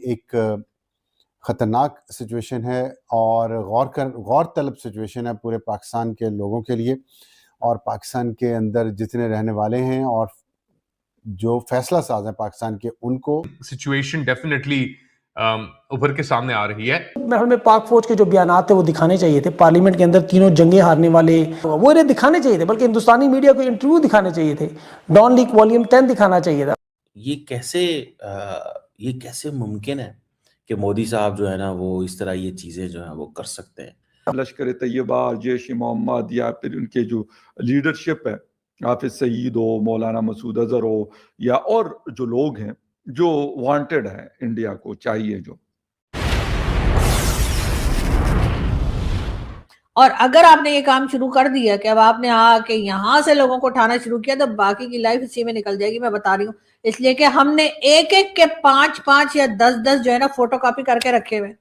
एक ख़तरनाक सिचुएशन है और गौर तलब सिचुएशन है पूरे पाकिस्तान के लोगों के लिए और पाकिस्तान के अंदर जितने रहने वाले हैं और जो फैसला साज हैं पाकिस्तान के, उनको सिचुएशन डेफिनेटली उभर के सामने आ रही है। हमें पाक फौज के जो बयानात थे वो दिखाने चाहिए थे। पार्लियामेंट के अंदर तीनों जंगें हारने वाले वो इन्हें दिखाने चाहिए थे, बल्कि हिंदुस्तानी मीडिया को इंटरव्यू दिखाने चाहिए थे, डॉन लीक वॉल्यूम 10 दिखाना चाहिए था। ये कैसे मुमकिन है कि मोदी साहब जो है ना वो इस तरह ये चीजें जो है वो कर सकते हैं। लश्कर तैयबा, जैश मोहम्मद या फिर उनके जो लीडरशिप है, हाफिज सईद हो, मौलाना मसूद अजहर हो या और जो लोग हैं जो वांटेड है, इंडिया को चाहिए जो। और अगर आपने ये काम शुरू कर दिया कि अब आपने आके यहाँ से लोगों को उठाना शुरू किया तो बाकी की लाइफ इसी में निकल जाएगी, मैं बता रही हूँ। इसलिए कि हमने एक एक के 5-5 या 10-10 जो है ना फोटो कॉपी करके रखे हुए।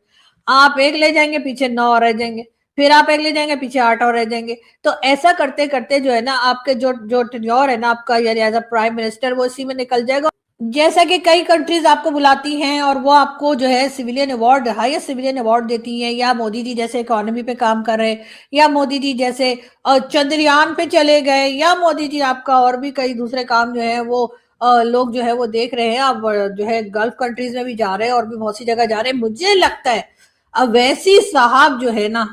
आप एक ले जाएंगे पीछे 9 और रह जाएंगे, फिर आप एक ले जाएंगे पीछे 8 और रह जाएंगे। तो ऐसा करते करते जो है ना आपके जो टेन्योर है ना आपका, यानी एज अ प्राइम मिनिस्टर, वो इसी में निकल जाएगा। जैसा कि कई कंट्रीज आपको बुलाती हैं और वो आपको जो है civilian award, highest civilian award देती हैं, या मोदी जी जैसे इकोनॉमी पे काम कर रहे हैं, या मोदी जी जैसे चंद्रयान पे चले गए, या मोदी जी आपका और भी कई दूसरे काम जो है वो लोग जो है वो देख रहे हैं। अब जो है गल्फ कंट्रीज में भी जा रहे हैं और भी बहुत सी जगह जा रहे हैं। मुझे लगता है अब वैसी साहब जो है ना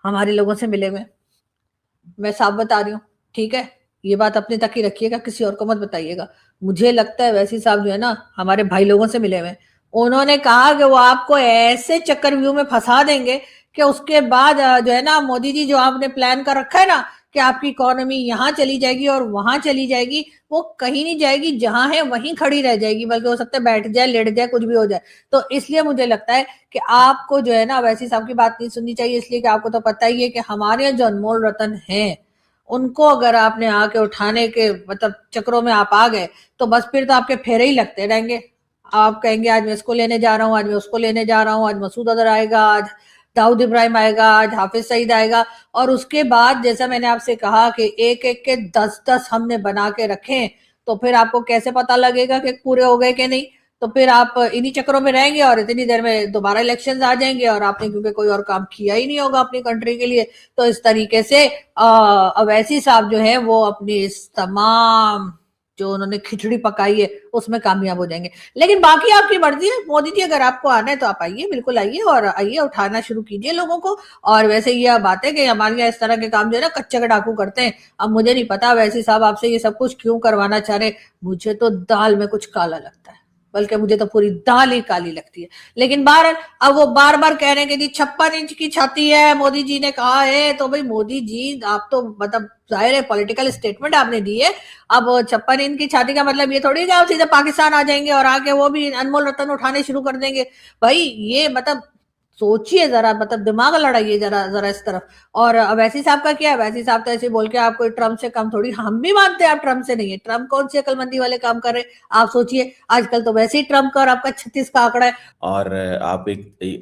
हमारे लोगों से मिले हुए, मैं साफ बता रही हूँ, ठीक है, ये बात अपने तक ही रखिएगा, किसी और को मत बताइएगा। मुझे लगता है वैसी साहब जो है ना हमारे भाई लोगों से मिले हुए, उन्होंने कहा कि वो आपको ऐसे चक्रव्यूह में फंसा देंगे कि उसके बाद जो है ना मोदी जी जो आपने प्लान कर रखा है ना कि आपकी इकोनॉमी यहाँ चली जाएगी और वहां चली जाएगी, वो कहीं नहीं जाएगी, जहां है वहीं खड़ी रह जाएगी, बल्कि हो सकता है बैठ जाए, लेट जाए, कुछ भी हो जाए। तो इसलिए मुझे लगता है कि आपको जो है ना वैसी साहब की बात नहीं सुननी चाहिए, इसलिए कि आपको तो पता ही है कि हमारे यहाँ जो अनमोल रतन हैं उनको अगर आपने आके उठाने के मतलब चक्रों में आप आ गए तो बस फिर तो आपके फेरे ही लगते रहेंगे। आप कहेंगे आज मैं इसको लेने जा रहा हूँ, आज मैं उसको लेने जा रहा हूँ, आज मसूद अजहर आएगा, आज दाऊद इब्राहिम आएगा, आज हाफिज सईद आएगा। और उसके बाद जैसा मैंने आपसे कहा कि एक एक के 10-10 हमने बना के रखे, तो फिर आपको कैसे पता लगेगा कि पूरे हो गए कि नहीं। तो फिर आप इन्हीं चक्रों में रहेंगे और इतनी देर में दोबारा इलेक्शंस आ जाएंगे और आपने क्योंकि कोई और काम किया ही नहीं होगा अपनी कंट्री के लिए। तो इस तरीके से अवैसी साहब जो है वो अपनी इस तमाम जो उन्होंने खिचड़ी पकाई है उसमें कामयाब हो जाएंगे। लेकिन बाकी आपकी मर्जी है, मोदी जी अगर आपको आना है तो आप आइए, बिल्कुल आइए और आइए उठाना शुरू कीजिए लोगों को। और वैसे ये बात है कि हमारे यहाँ इस तरह के काम जो है ना कच्चे का डाकू करते हैं। अब मुझे नहीं पता वैसे साहब आपसे ये सब कुछ क्यों करवाना चाह रहे, मुझे तो दाल में कुछ काला लगता है, बल्कि मुझे तो पूरी दाल ही काली लगती है। लेकिन अब वो बार बार कह रहे हैं कि जी 56 इंच की छाती है, मोदी जी ने कहा है। तो भाई मोदी जी आप तो मतलब जाहिर है पॉलिटिकल स्टेटमेंट आपने दी है। अब 56 इंच की छाती का मतलब ये थोड़ी है कि आप सीधे पाकिस्तान आ जाएंगे और आके वो भी अनमोल रतन उठाने शुरू कर देंगे। भाई ये मतलब सोचिए जरा, मतलब दिमाग लड़ाइए जरा इस तरफ। और अवैसी साहब का क्या है, अवैसी साहब तो ऐसे बोल के आप कोई ट्रम्प से कम थोड़ी, हम भी मानते हैं आप ट्रम्प से नहीं है। ट्रम्प कौन सी अकलमंदी वाले काम कर रहे हैं आप सोचिए, आजकल तो वैसे ही ट्रम्प का और आपका 36 का आंकड़ा है। और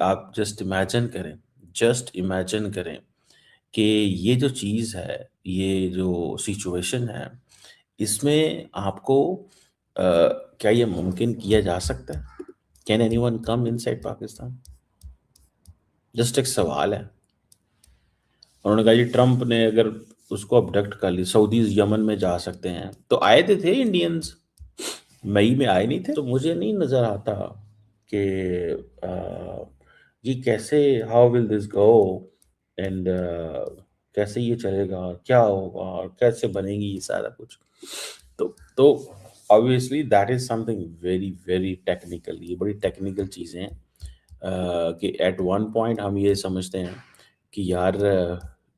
आप जस्ट इमेजिन करें कि ये जो चीज़ है, ये जो सिचुएशन है, इसमें आपको क्या ये मुमकिन किया जा सकता है? Can anyone come inside Pakistan? Just एक सवाल है। उन्होंने कहा जी ट्रम्प ने अगर उसको अबडक्ट कर ली, सऊदीज यमन में जा सकते हैं, तो आए थे इंडियंस, मई में आए नहीं थे। तो मुझे नहीं नजर आता कि ये कैसे, how will this go and कैसे ये चलेगा, क्या होगा और कैसे बनेगी ये सारा कुछ। तो obviously that is something very very technical. ये बड़ी टेक्निकल चीज़ें हैं कि एट वन पॉइंट हम ये समझते हैं कि यार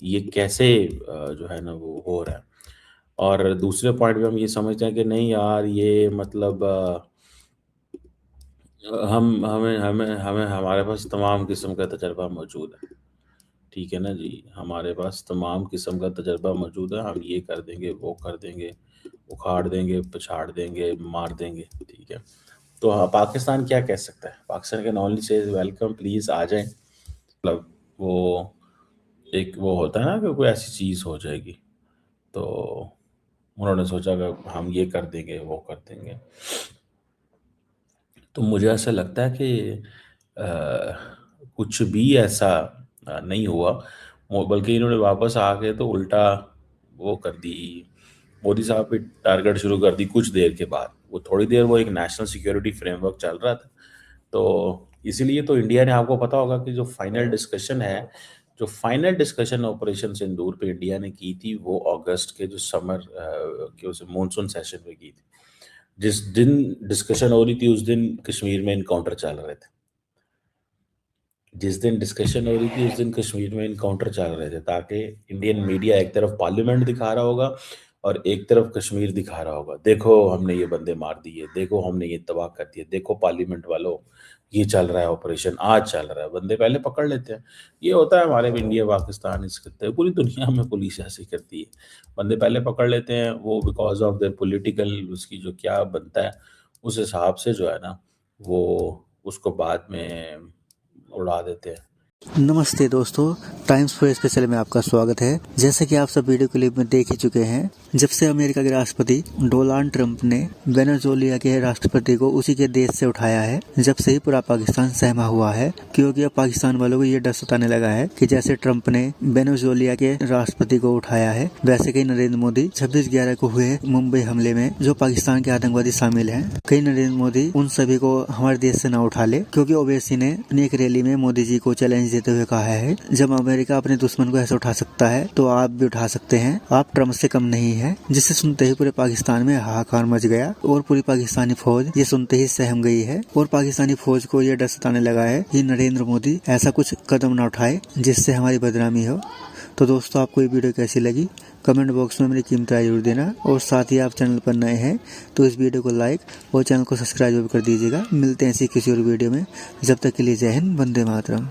ये कैसे जो है ना वो हो रहा है, और दूसरे पॉइंट पे हम ये समझते हैं कि नहीं यार ये मतलब हम हमें हमें हमें हमारे पास तमाम किस्म का तजर्बा मौजूद है। ठीक है ना जी, हमारे पास तमाम किस्म का तजर्बा मौजूद है, हम ये कर देंगे, वो कर देंगे, उखाड़ देंगे, पछाड़ देंगे, मार देंगे। ठीक है, तो हाँ, पाकिस्तान क्या कह सकता है? Pakistan can only say welcome, please आ जाएं। मतलब वो एक वो होता है ना कि कोई ऐसी चीज़ हो जाएगी, तो उन्होंने सोचा कि हम ये कर देंगे, वो कर देंगे। तो मुझे ऐसा लगता है कि कुछ भी ऐसा नहीं हुआ, बल्कि इन्होंने वापस आके तो उल्टा वो कर दी, मोदी साहब पे टारगेट शुरू कर दी कुछ देर के बाद। वो थोड़ी देर वो एक नेशनल सिक्योरिटी फ्रेमवर्क चल रहा था, तो इसीलिए तो इंडिया ने, आपको पता होगा कि जो फाइनल डिस्कशन ऑपरेशन सिंदूर पे इंडिया ने की थी, वो अगस्त के जो समर के उस मानसून सेशन में की थी। जिस दिन डिस्कशन हो रही थी उस दिन कश्मीर में इनकाउंटर चल रहे थे। जिस दिन डिस्कशन हो रही थी उस दिन कश्मीर में इनकाउंटर चल रहे थे, ताकि इंडियन मीडिया एक तरफ पार्लियामेंट दिखा रहा होगा और एक तरफ कश्मीर दिखा रहा होगा, देखो हमने ये बंदे मार दिए, देखो हमने ये तबाह कर दिए, देखो पार्लियामेंट वालों ये चल रहा है ऑपरेशन, आज चल रहा है। बंदे पहले पकड़ लेते हैं। ये होता है हमारे इंडिया पाकिस्तान, इस खत्ते पूरी दुनिया में पुलिस ऐसे करती है, बंदे पहले पकड़ लेते हैं, वो बिकॉज ऑफ देयर पॉलिटिकल उसकी जो क्या बनता है उस हिसाब से जो है ना, वो उसको बाद में उड़ा देते हैं। नमस्ते दोस्तों, टाइम्स फॉर स्पेशल में आपका स्वागत है। जैसे कि आप सब वीडियो क्लिप में देख ही चुके हैं, जब से अमेरिका के राष्ट्रपति डोनाल्ड ट्रंप ने वेनेजुएला के राष्ट्रपति को उसी के देश से उठाया है, जब से ही पूरा पाकिस्तान सहमा हुआ है, क्योंकि अब पाकिस्तान वालों को ये डर सताने लगा है कि जैसे ट्रंप ने वेनेजुएला के राष्ट्रपति को उठाया है, वैसे कई नरेंद्र मोदी 26/11 को हुए मुंबई हमले में जो पाकिस्तान के आतंकवादी शामिल हैं, कई नरेंद्र मोदी उन सभी को हमारे देश से न उठा ले। क्योंकि ओवैसी ने अपनी एक रैली में मोदी जी को चैलेंज देते हुए कहा है, जब अमेरिका अपने दुश्मन को ऐसे उठा सकता है तो आप भी उठा सकते हैं, आप ट्रंप से कम नहीं है। जिसे सुनते ही पूरे पाकिस्तान में हाहाकार मच गया और पूरी पाकिस्तानी फौज ये सुनते ही सहम गई है और पाकिस्तानी फौज को ये डर सताने लगा है कि नरेंद्र मोदी ऐसा कुछ कदम न उठाए जिससे हमारी बदनामी हो। तो दोस्तों, आपको ये वीडियो कैसी लगी कमेंट बॉक्स में मेरी कीमत राय जरूर देना, और साथ ही आप चैनल पर नए हैं तो इस वीडियो को लाइक और चैनल को सब्सक्राइब कर दीजिएगा। मिलते हैं ऐसी किसी और वीडियो में, जब तक के लिए जय हिंद, वंदे मातरम।